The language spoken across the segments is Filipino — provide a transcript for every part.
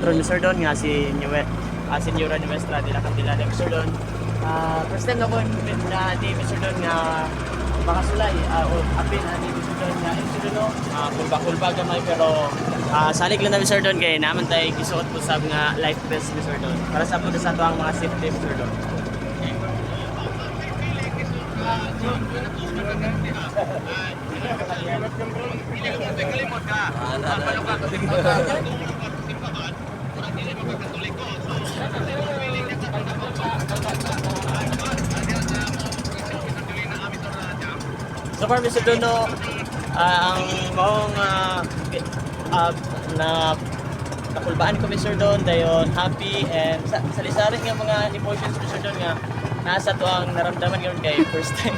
Mr. Don nga si Senyora Nuestra de la Candela de Mr. Don. First time na ko na ni Mr. Don nga makasulay o apin ni Mr. Don nga Mr. Don kulba-kulba gamay pero salig lang na Mr. Don kay naman tayo gisuot po sa nga life vest Mr. Don para sa pud sa tuang mga safety Mr. Don. So far, Mr. Dono, ang maong na nakulbaan ko Mr. Don, dayon happy and salisarin nga mga emotions Mr. Don nga nasa to ang naramdaman ngayon kay first time.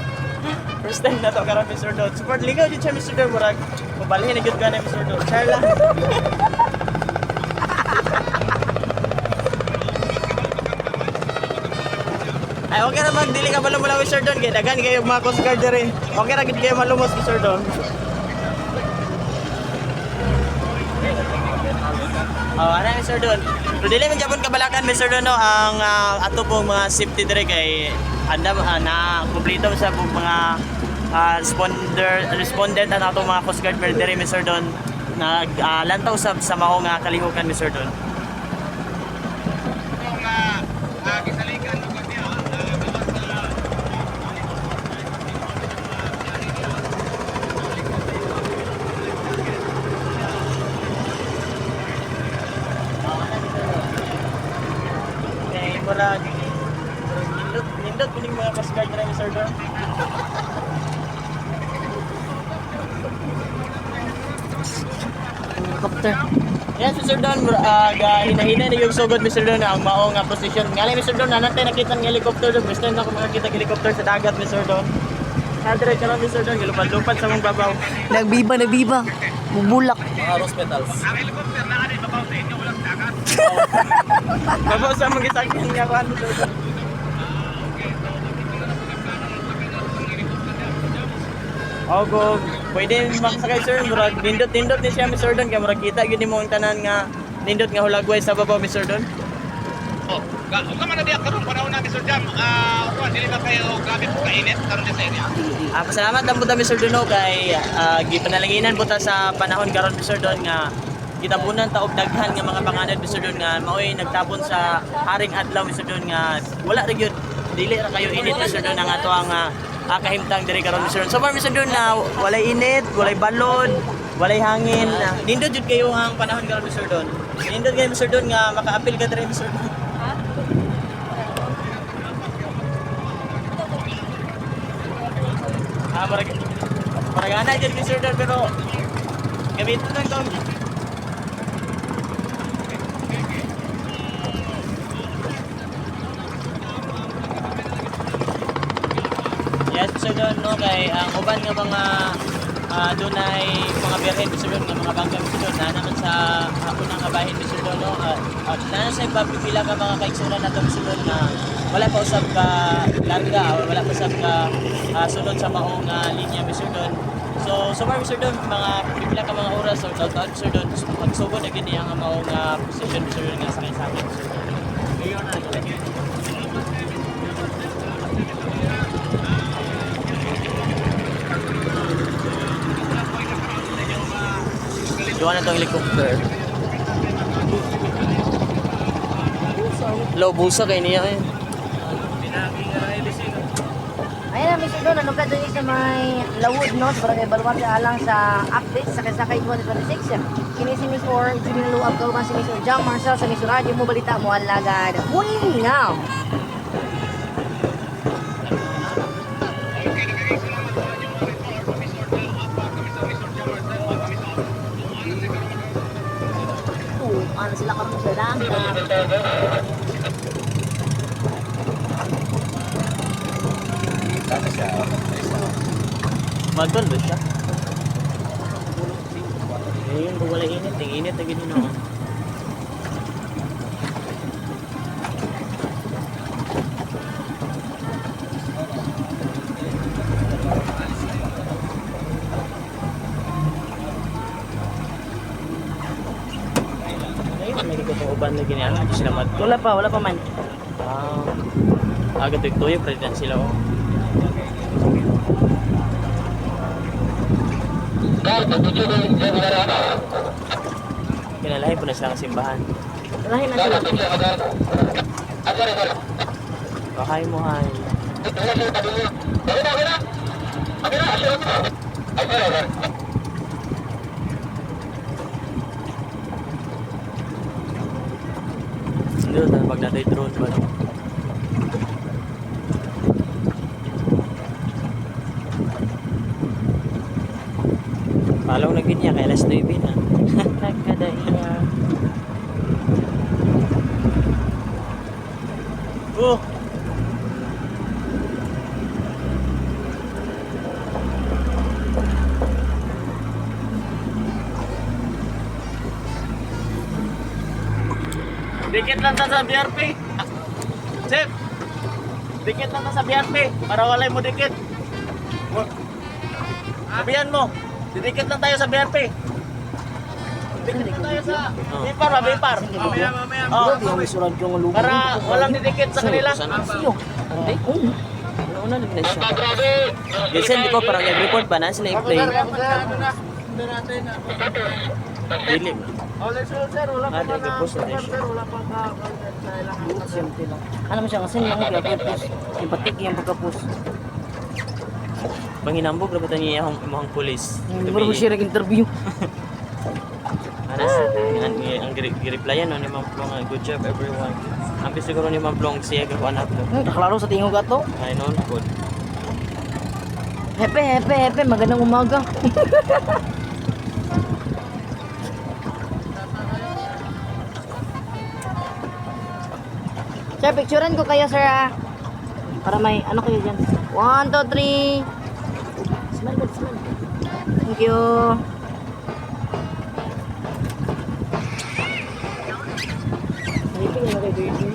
First time na to karon Mr. Don. Support ligaw din siya Mr. Don, murag mabalhin na gyud ka na Mr. Don. Char lang. Ay, okay naman, dili ka malumulaw, Mr. Don. Kaya dagan kayo mga Coast Guard rin. Okay na, kayo malumos, Mr. Don. Ano yung Mr. Don? So, dili man Japon kabalakan, Mr. Don, no? Ang ato pong mga safety dire kay anda na kumplito sa mga respondent na ato mga Coast Guard dire, Mr. Don. Naglantaw sa maong kalihukan, Mr. Don. Murag nindot kuning mga Coast Guard na Mr. Don. Helicopter. Yes, Mr. Don, hinahinay na yung sugod Mr. Don ang maong position. Ngalay Mr. Don, nanatay nakita ng helicopter doon. First time na ako makakita ng helicopter sa dagat Mr. Don. Hadre ka lang Mr. Don, lupad-lupad sa mong babaw. Nagbiba. Bubulak. Mga hospitals. Ang helicopter na kanil babaw sa inyo, walang dagat. Babaw sa mga isakyan nga ko Mr. Don. Go. Pwede makasakay sir, murag nindot ni siya Mr. Don kaya murag kita gyud nimo ang tanan nga nindot nga hulagway sa babaw Mr. Don. Usa man na diya karon panahon na Mr. Jam. Dili ba kayo grabe po kainit karon sa area? Pasalamat lang po ta Mr. Don kay gipanalanginan po ta sa panahon karon Mr. Don nga kitabunan ta og daghan nga mga panganod Mr. Don nga maoy nagtabon sa haring adlaw Mr. Don nga wala ra gyud dili ra kayo init Mr. Don ang ato ang kahimtang diri karon Mr. Don. So far Mr. Don na walay init, walay balod, walay hangin. Nindot jud kayo ang panahon karon Mr. Don. Nindot kayo Mr. Don nga maka-apil ka diri Mr. Don. Maragana dyan Mr. Don pero gamitin lang ito. Yes Mr. Don, no, kay ang uban nga mga dunay mga birhen Mr. Don nga mga bangka Mr. Don na naman sa hapunang nga bahin Mr. Don, no, na sa pipila ka mga kaigsuran na ito Mr. Don na wala pa usab ka larga o wala pa usab ka sunod sa maong linya Mr. Don. So far Mr. Don, mga pipila ka mga oras o taon Mr. Don, magsugod na gini ang maong position Mr. Don nga sakay sa akin Mr. Don. Ngayon na, doon na itong helicopter. Low busa kay niya eh. Ayun na, Mr. Don, ano ka dun sa may Lawod, no? Sa barangay Baluarte alang sa update sa Kasakay 2026. Kini si Miss Or, Juniluab Kaluman si Miss Or Jam Marcel sa Miss Radio mo balita mo alagad. Winning now! Ano sila karon sa lang? Magdon ba siya? Ayun, wala init. Ang init na gini no. Ayun, may dito uban lagi niya. Ito sila mat. Wala pa man. Agad tuyo president sila oh. Kinalahi po na sila ng simbahan. Lahi na sila. Bakahay mo hay. Hindi na pag natay drone ba no? Palaw na ganyan kaya alas 9 na. Nagkadaiya. Oh! Dikit lang ta sa BRP. Chef! Dikit lang ta sa BRP para walay mo dikit. Sabihan mo, didikit lang tayo sa BRP. Dikit lang tayo sa Bipar ba? Bipar. Mamaya. Oh, Di ang isurad ko ng lugar. para walang didikit sa kanila. Siyo. Hindi. Una na din siya. Jason, di ko parang nag-report ba na sila i-play? Dili. Ah, di nag-post na din siya. Siyempre lang. Ano mo siya kasi lang pagka-post. Yung patik yung pagka-post. Panghinambog na ba ito niya yung imong pulis? Hindi mo na siya nag-interview. Ano sa ang gi-replyan no ni Ma'am Plong, good job everyone. Ang siguro ni Ma'am Plong siya gawa na to. Naklaro sa tingog ato. Ay noon po. Hepe. Magandang umaga. Sir, picturean ko kayo, sir, ah. Para may, ano kayo dyan? 1, 2, 3. Smile, good, smile. Thank you. Sleeping na kayo dito.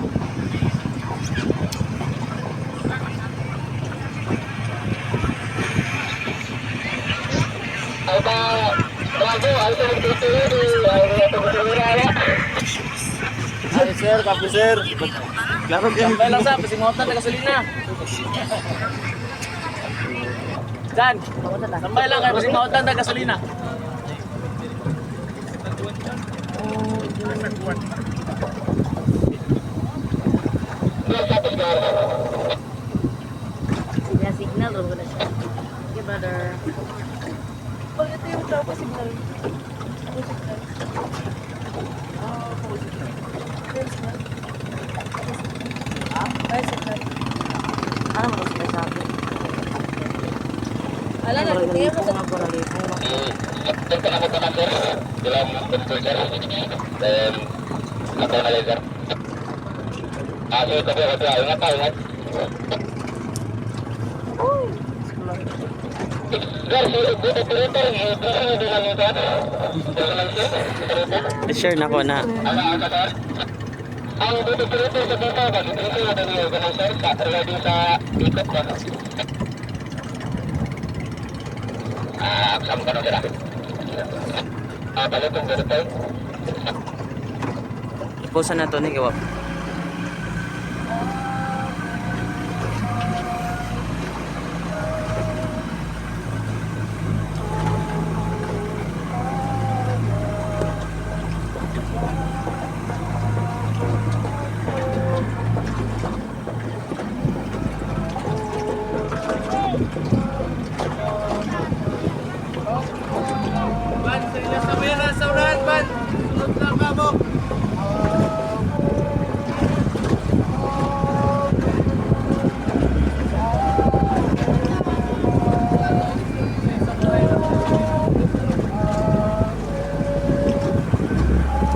Ay sir, kape sir. Klaro ka. Bay lang sa pasingotan na gasolina. Dan, sambay lang kay pasingotan na gasolina. Sinya signal ro na siya. Okay, brother. Pag ito yung daw signal. Ano mo sila sabi? Ala na, kaya mo sa mga Sure na ko na. Ang dito sa dito, dito na din yung ganun sir, ready sa ikot ba? Aksam ka na sila. Balik yung dito. Iposa na to ni Gawap.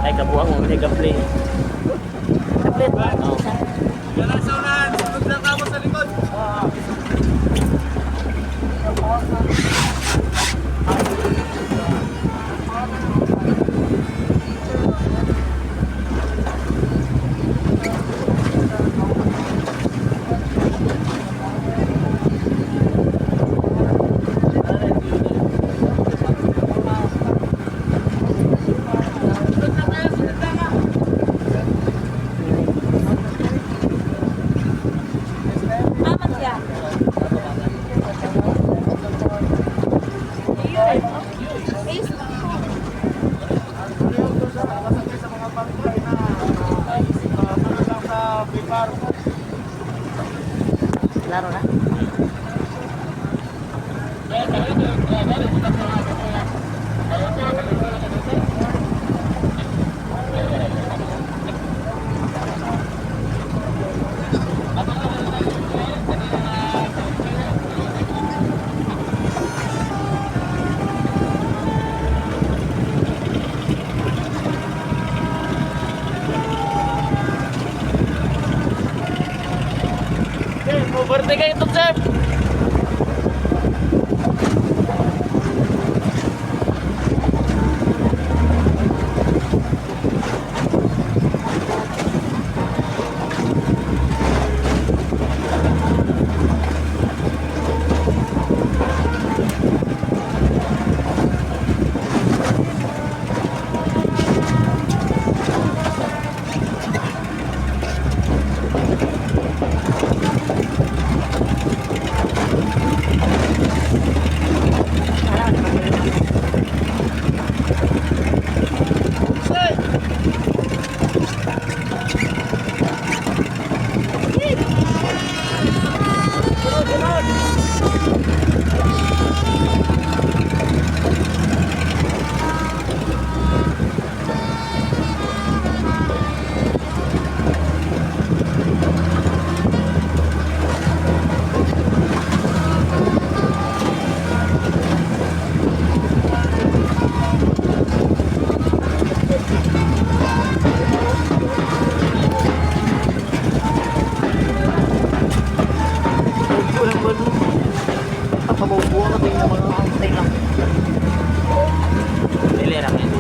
Ay kabuang mo ni gaplay. tablet. Oh. Klaro na. Overtake ito, sir.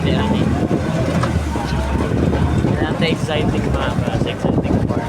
Dili lang eh. Nasa exciting mga para exciting part.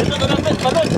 Ito na lang, balon.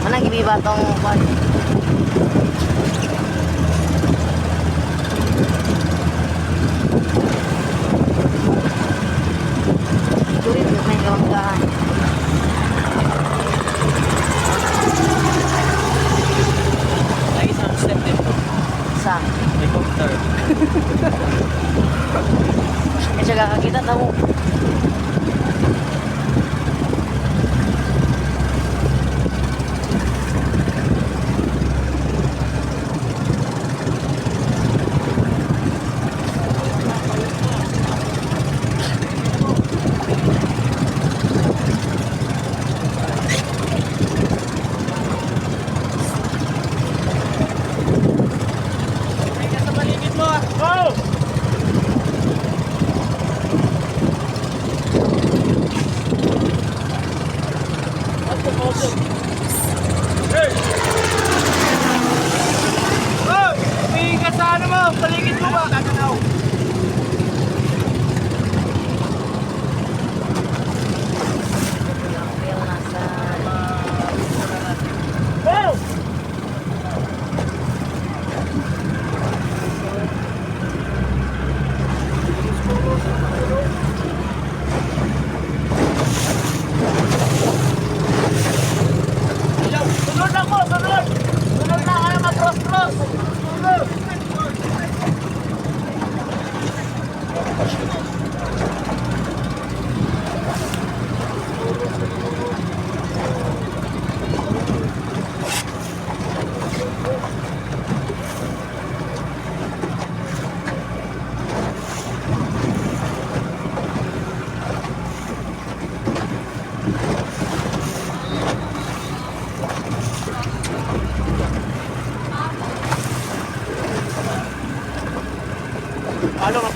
Mana gibi ba tong kwan? Sulit yung may kamanggaan. Ay, isang step dito. Sa Helicopter. kaya siya kakakita na mo. Sa paligid mo ah. Go! Hey! Oh! Tingin ka sa ano mo? Paligid mo ba? Kakanaw. Real nasa Go! Sunod ako! Sunod! Sunod na kayo mag-cross-cross! Sunod!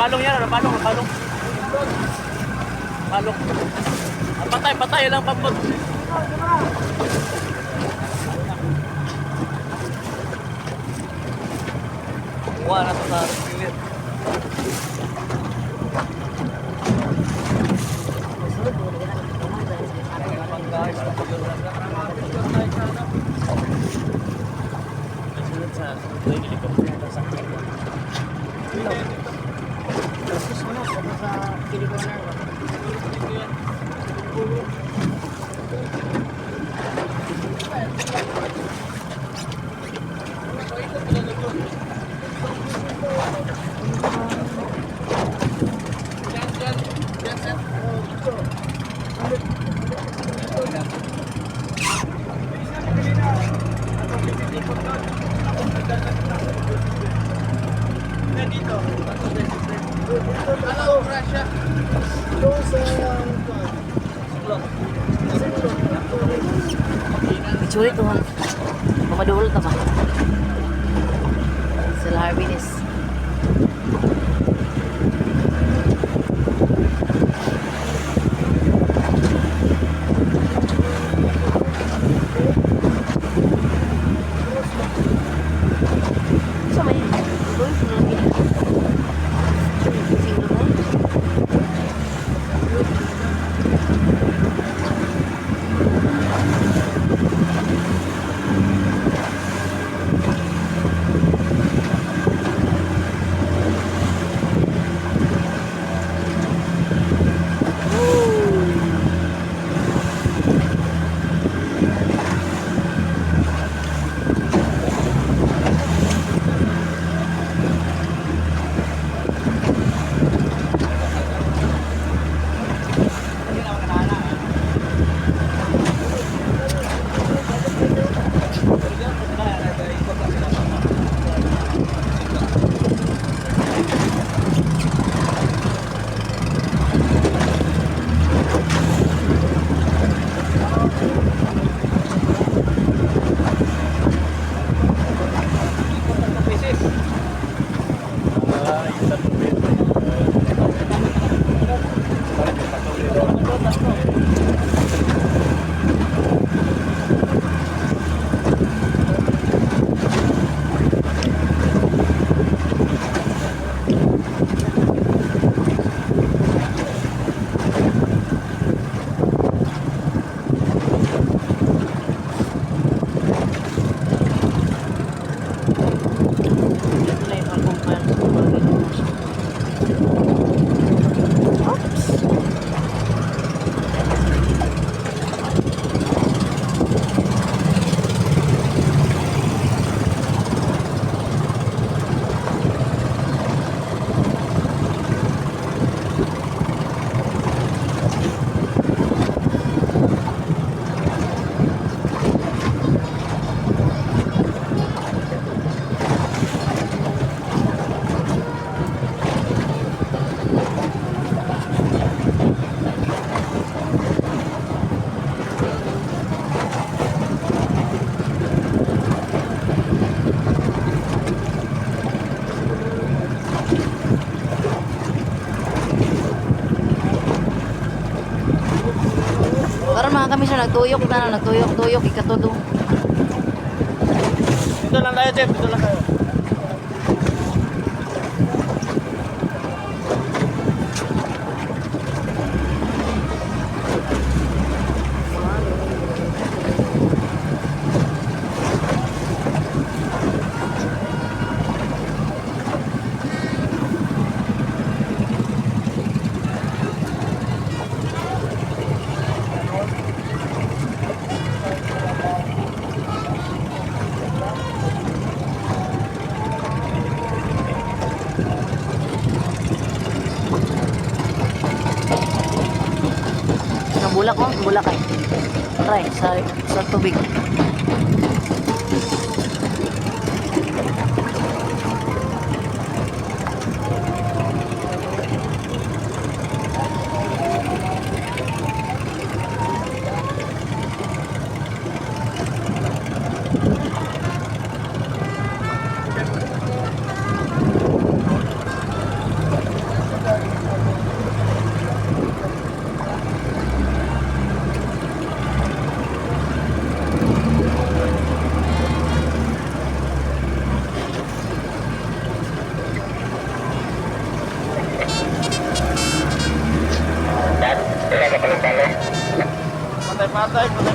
Napalong yan, napalong. Palong. Patay lang pambot. Wala na sa pilit. Sulit tuh, pemadul teman. Sel Harbinis. Sama ini, gue belum ini. kami sir, nagtuyok, ikatudo. Dito lang tayo, Jeff. Dito lang tayo. Bulak oh, bulak ay. Try sa tubig.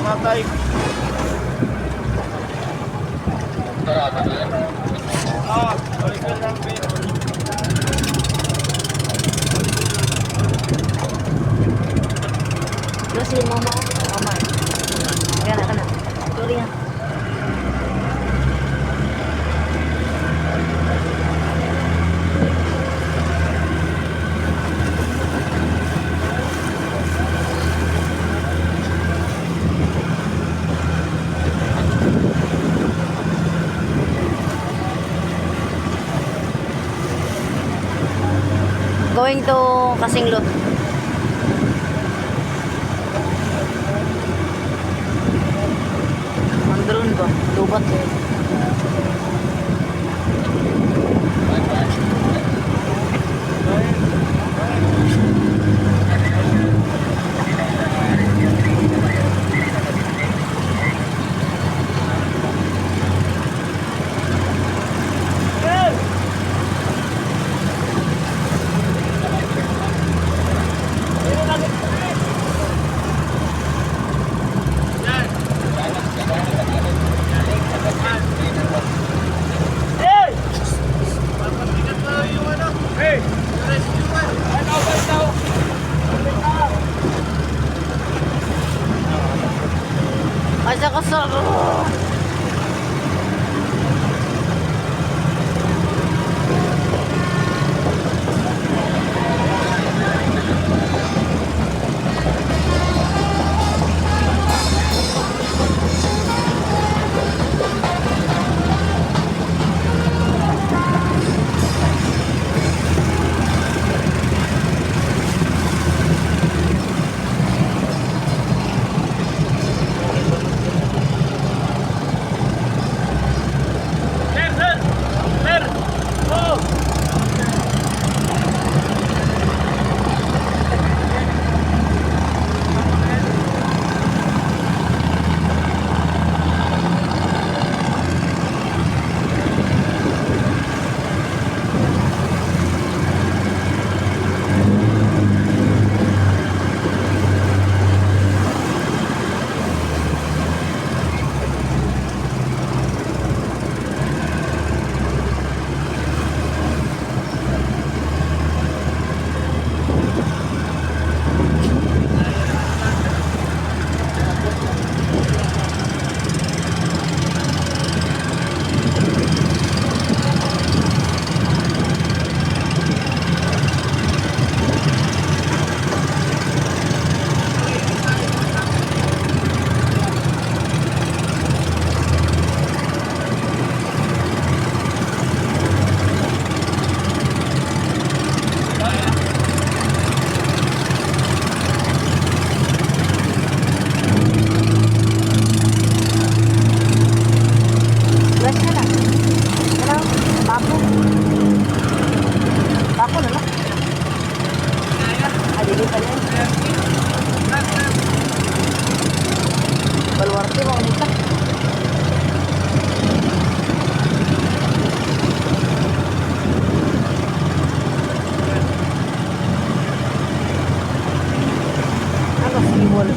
Patay. Balik lang, Terus mama. Kana. Sorry ya. Going to Kasinglot. Andron ba? Lubat eh. Asa ka sa... Di ba nita? Ano siwol?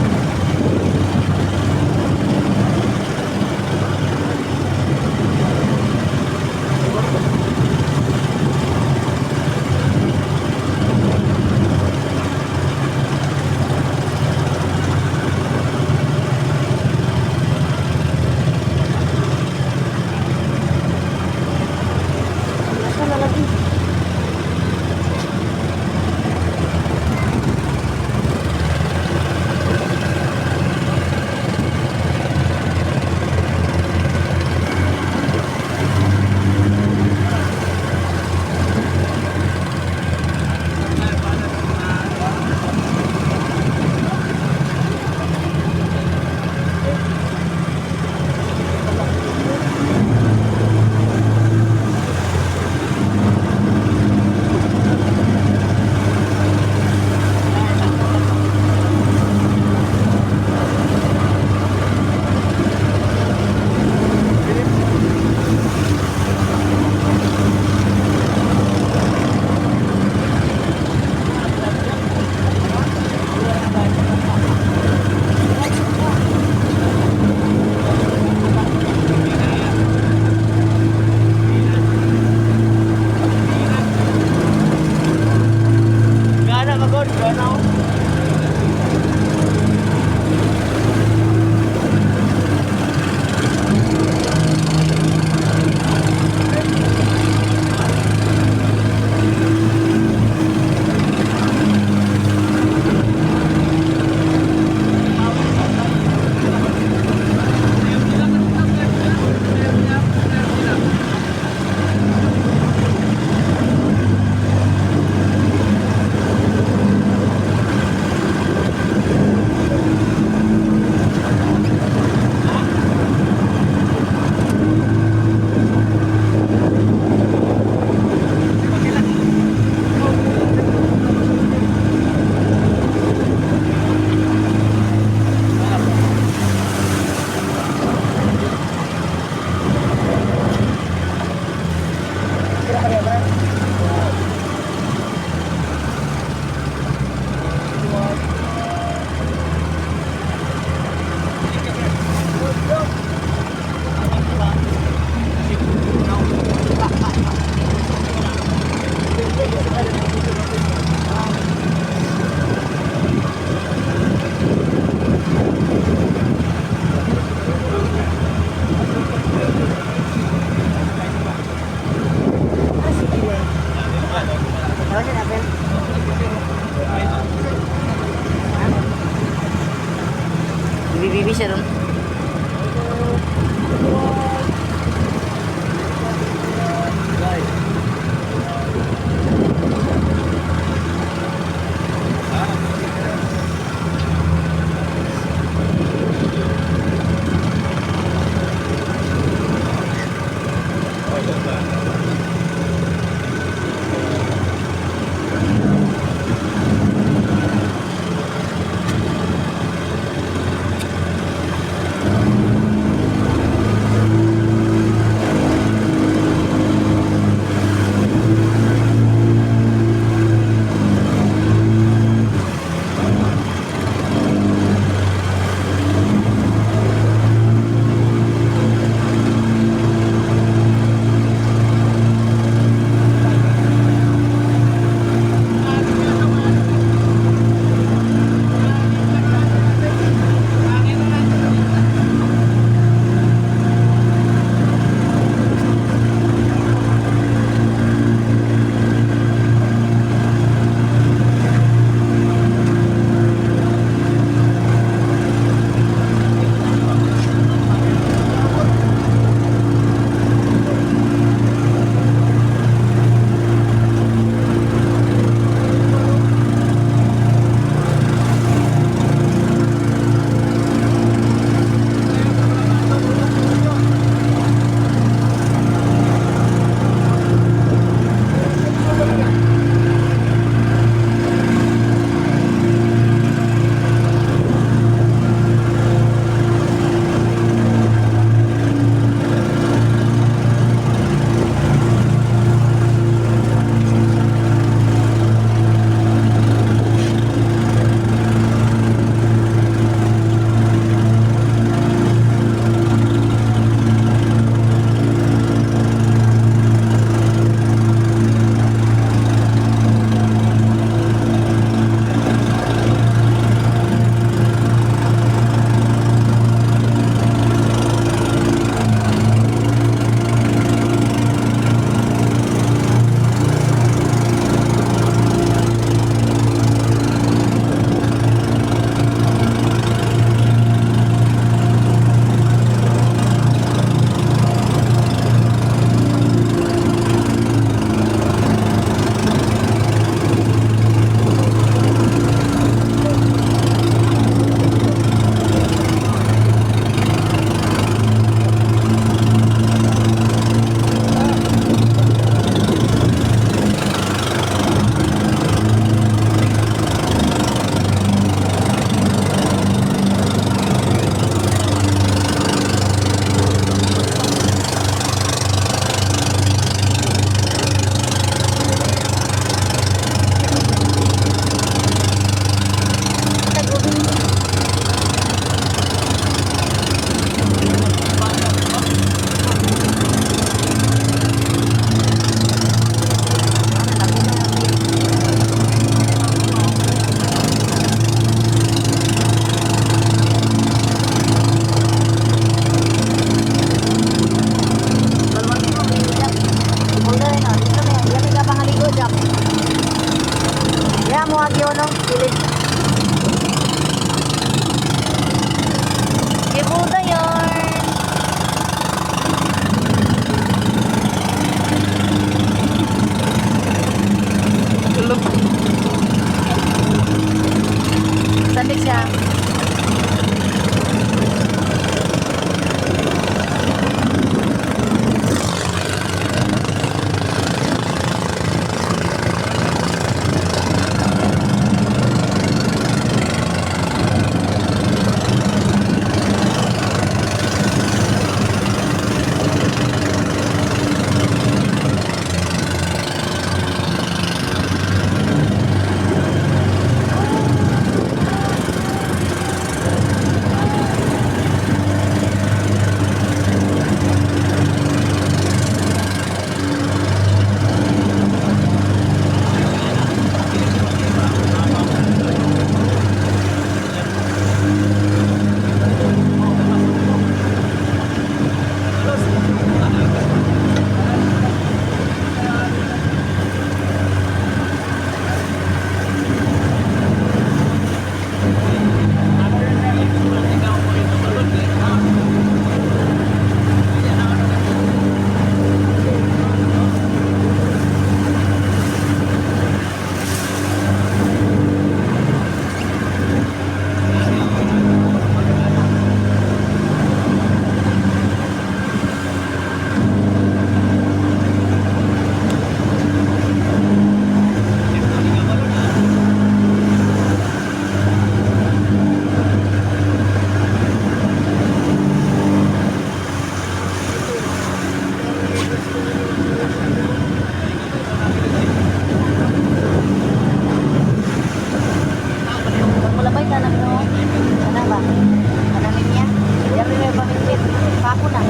Pako na.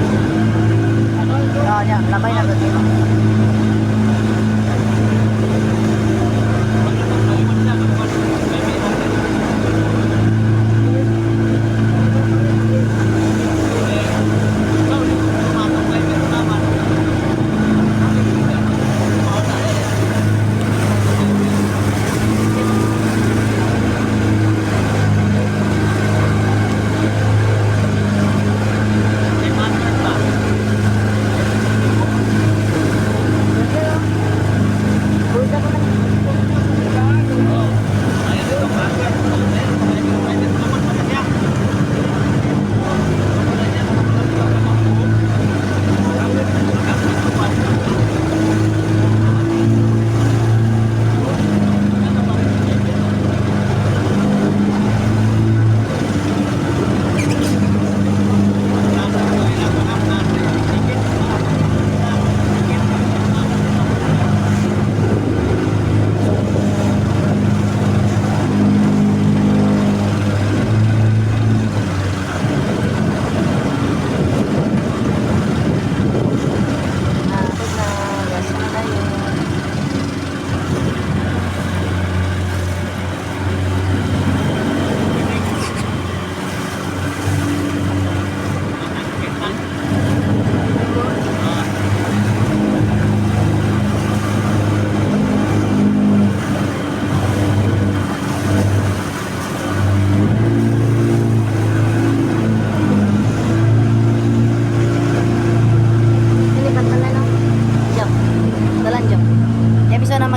Oh, yan. Labay na doon.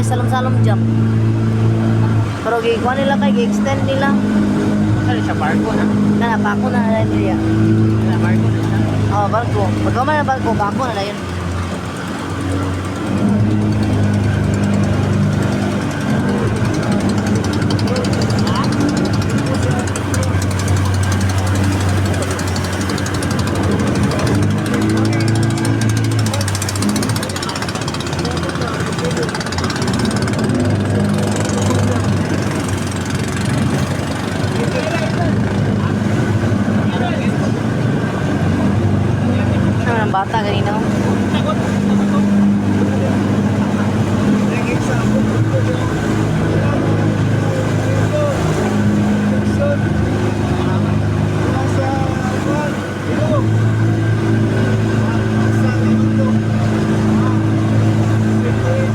Magsalom-salom jump. Pero gikuha nila kay gi-extend nila. Ano siya, barko na? Na bako na na nila. Barko na siya. Oh, barko. Pag man na barko, bako na yun. Bata kanina.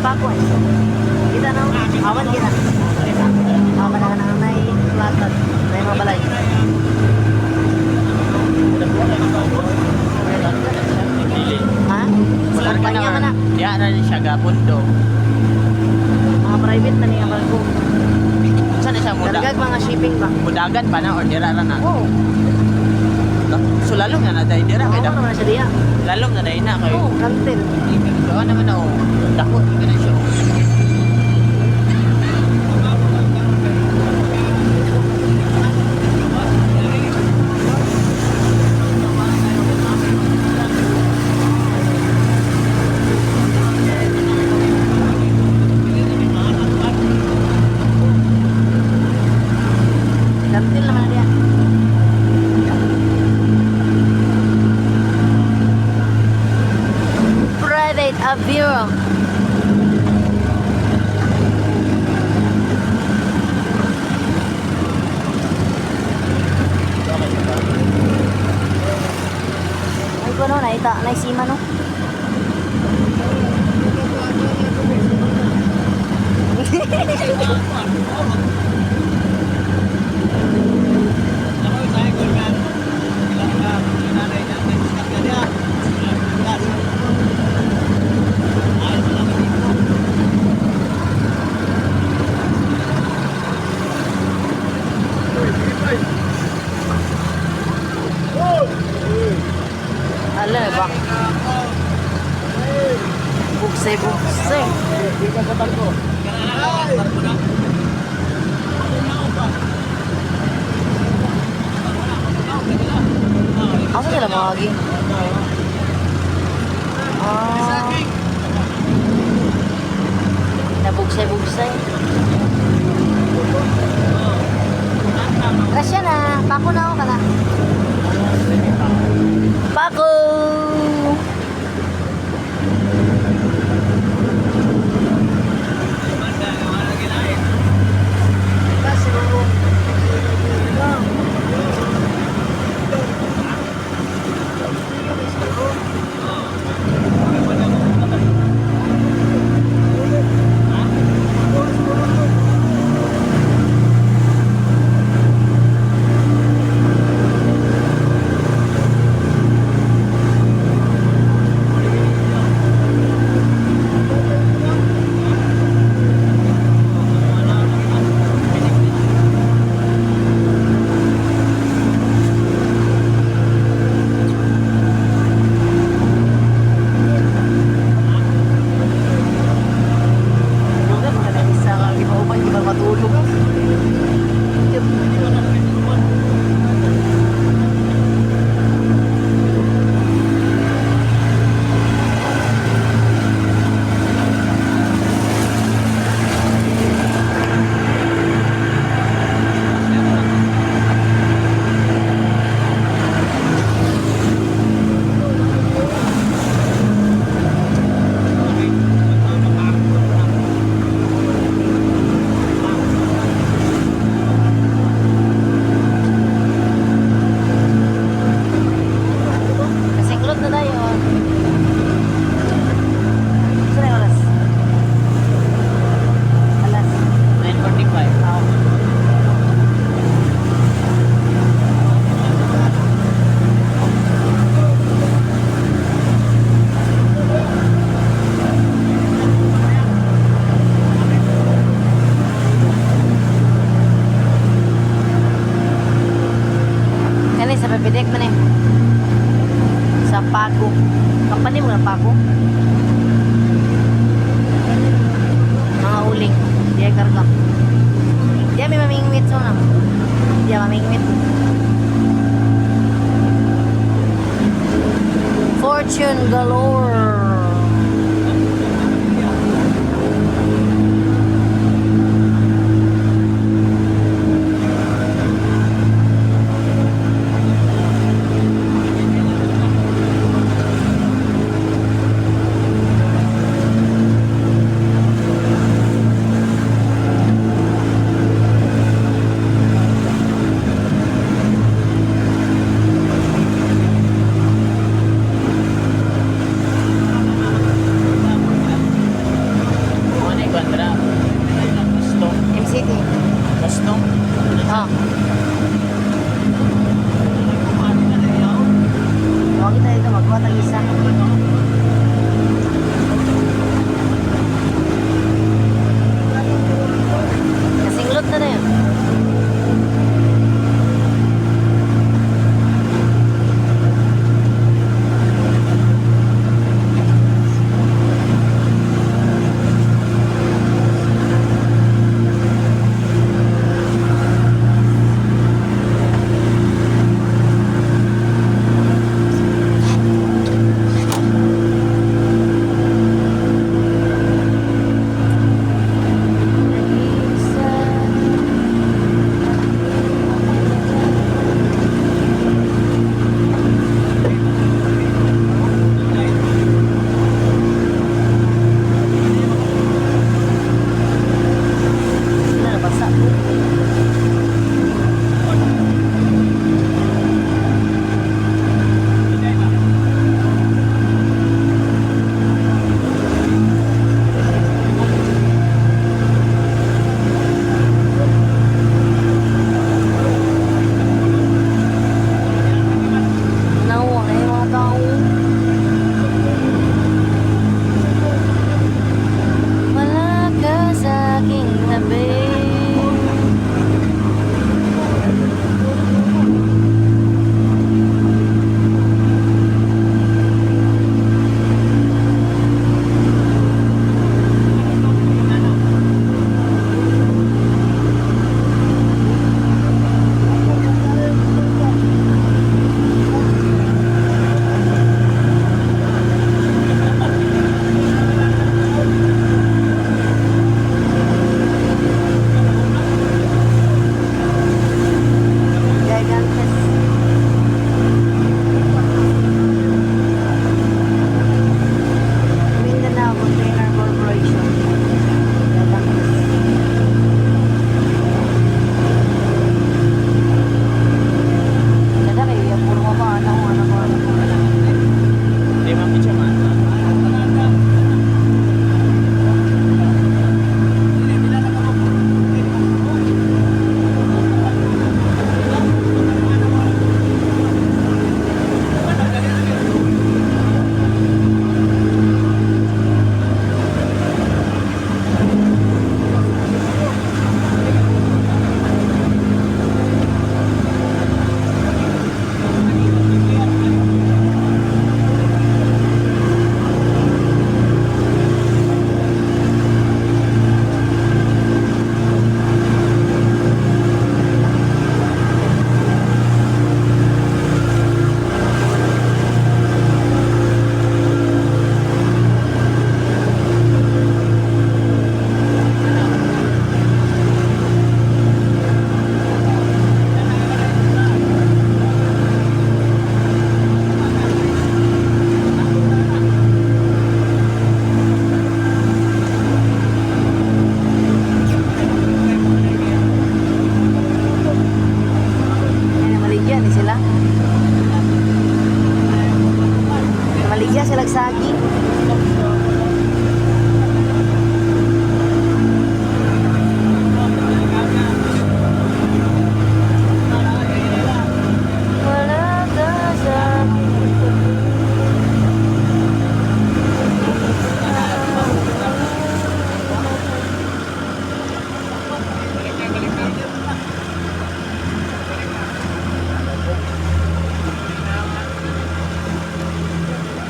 Pakwan. Kita na. Awan kita. Awan na nanay latat. May mga balay. Ha? Sa kampanya ka na. Diya na rin siya gapundo. Mga private na niya barko. Saan na siya Dargag mga shipping ba? mudagan pa na or dira ra na? Oo. So lalong na tayo dira kay Oo naman na siya diya. lalong na dai na kay. Oo, kantel. So ano naman ako. Dako ka na siya. Kantel naman na diya. Private avion. Ay ko no, naita, naisima no. Ala ba? Buksay, buksay. Asa sila mga agi? Nabugsay-bugsay. Rasya na. Pako na ako ka na. Pako! Pako. Kampani mo ng Pako. Mga uling. Di ay karga. Di ay may mamingwit so na. Di ay mamingwit. Fortune galore. MCT. Custom. Ah. Huwag kita dito magbuhat ang isa. Kasinglot na yun.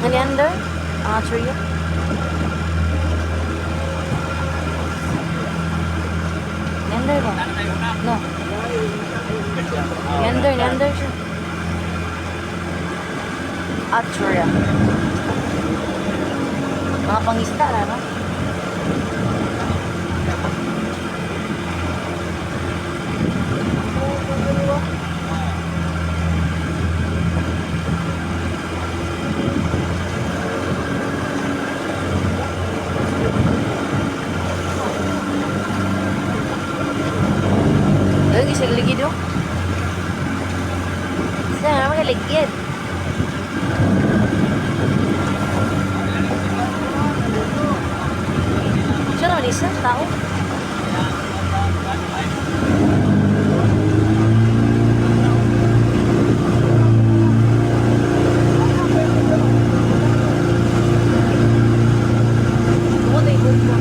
Neander? Austria? Neander ba? No. Neander siya. Austria. Mga pangista na, no? Lagi sa ligid do. Sa mga ligid. Siya naman isa, tao. Bumoto yung bumo.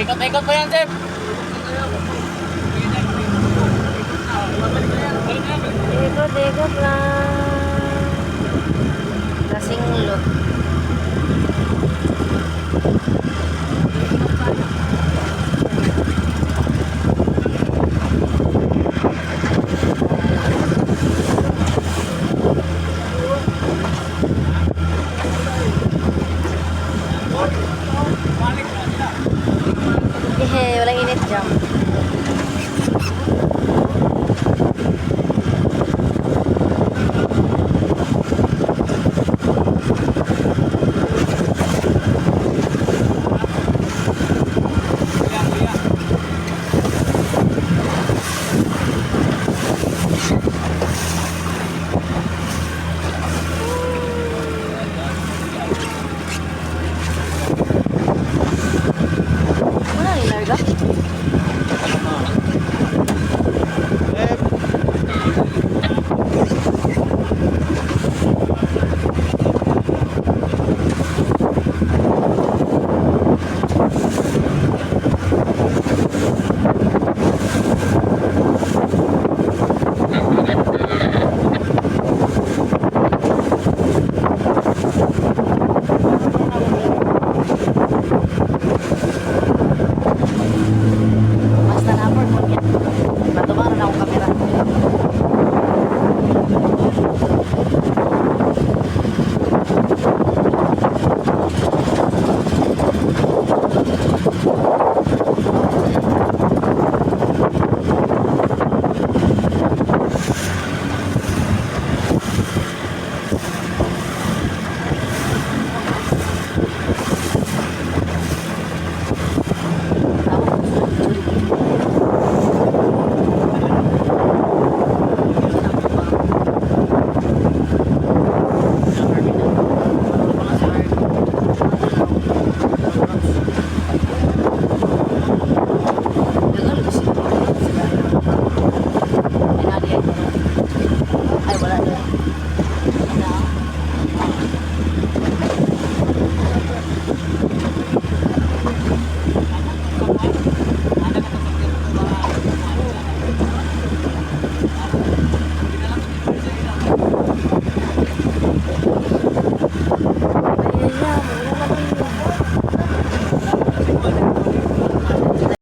Ikot-ikot pa yan, Chef. Ikot lang. Kasing lot.